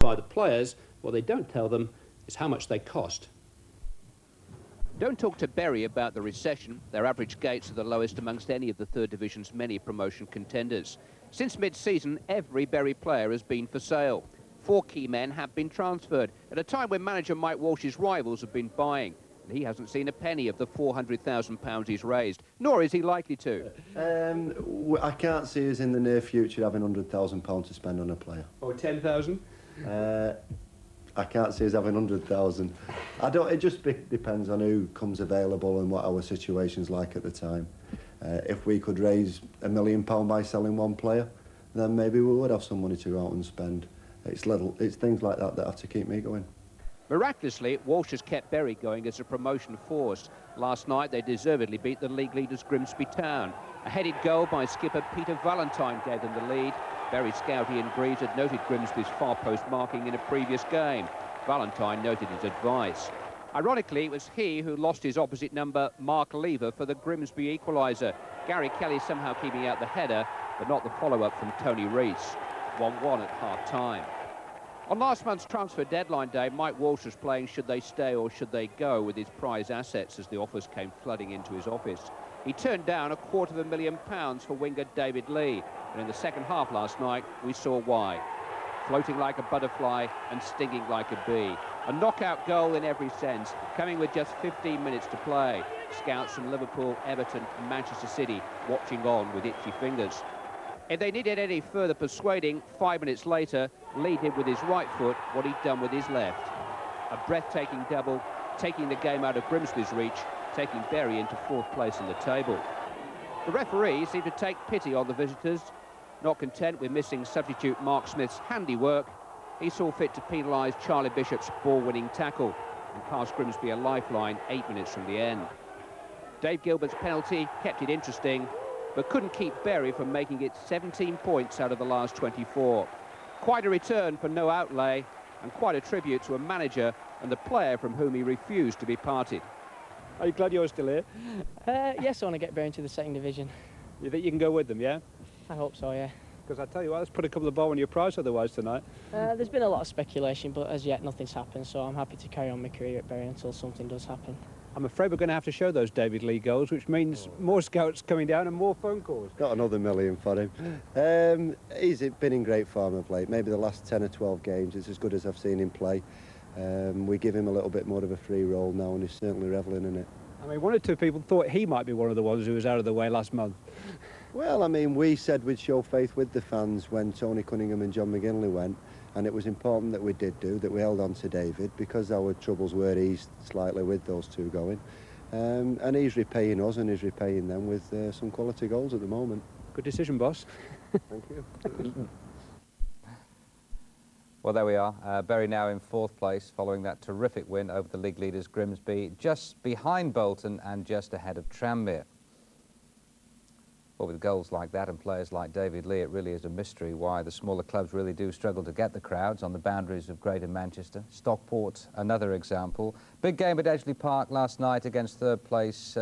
by the players, what they don't tell them is how much they cost. Don't talk to Bury about the recession. Their average gates are the lowest amongst any of the third division's many promotion contenders. Since mid-season, every Bury player has been for sale. 4 key men have been transferred at a time when manager Mike Walsh's rivals have been buying. And he hasn't seen a penny of the £400,000 he's raised, nor is he likely to. I can't see us in the near future having £100,000 to spend on a player. Or 10,000? I can't see us having 100,000. It just depends on who comes available and what our situation's like at the time. If we could raise £1 million by selling one player, then maybe we would have some money to go out and spend. It's things like that that have to keep me going. Miraculously, Walsh has kept Bury going as a promotion force. Last night, they deservedly beat the league leaders Grimsby Town. A headed goal by skipper Peter Valentine gave them the lead. Bury scout Ian Greaves had noted Grimsby's far post marking in a previous game. Valentine noted his advice. Ironically, it was he who lost his opposite number, Mark Lever, for the Grimsby equaliser. Gary Kelly somehow keeping out the header, but not the follow-up from Tony Rees. 1-1 at half-time. On last month's transfer deadline day, Mike Walsh was playing should they stay or should they go with his prize assets as the offers came flooding into his office. He turned down £250,000 for winger David Lee, and in the second half last night, we saw why. Floating like a butterfly and stinging like a bee. A knockout goal in every sense, coming with just 15 minutes to play. Scouts from Liverpool, Everton and Manchester City watching on with itchy fingers. If they needed any further persuading, 5 minutes later, Lee did with his right foot what he'd done with his left. A breathtaking double, taking the game out of Grimsby's reach, taking Bury into 4th place in the table. The referee seemed to take pity on the visitors. Not content with missing substitute Mark Smith's handiwork, he saw fit to penalise Charlie Bishop's ball-winning tackle and cost Grimsby a lifeline 8 minutes from the end. Dave Gilbert's penalty kept it interesting, but couldn't keep Bury from making it 17 points out of the last 24. Quite a return for no outlay, and quite a tribute to a manager and the player from whom he refused to be parted. Are you glad you're still here? Yes, I want to get Bury into the 2nd division. You think you can go with them, yeah? I hope so, yeah. Because I tell you what, let's put a couple of bob on your price otherwise tonight. There's been a lot of speculation, but as yet nothing's happened, so I'm happy to carry on my career at Bury until something does happen. I'm afraid we're going to have to show those David Lee goals, which means more scouts coming down and more phone calls. Got another million for him. He's been in great form of late. Maybe the last 10 or 12 games, it's as good as I've seen him play. We give him a little bit more of a free role now, and he's certainly revelling in it. I mean, 1 or 2 people thought he might be one of the ones who was out of the way last month. Well, I mean, we said we'd show faith with the fans when Tony Cunningham and John McGinley went, and it was important that we did do, that we held on to David, because our troubles were eased slightly with those 2 going. And he's repaying us and he's repaying them with some quality goals at the moment. Good decision, boss. Thank you. Well, there we are. Bury now in 4th place following that terrific win over the league leaders Grimsby, just behind Bolton and just ahead of Tranmere. Well, with goals like that and players like David Lee, it really is a mystery why the smaller clubs really do struggle to get the crowds on the boundaries of Greater Manchester. Stockport, another example. Big game at Edgeley Park last night against 3rd place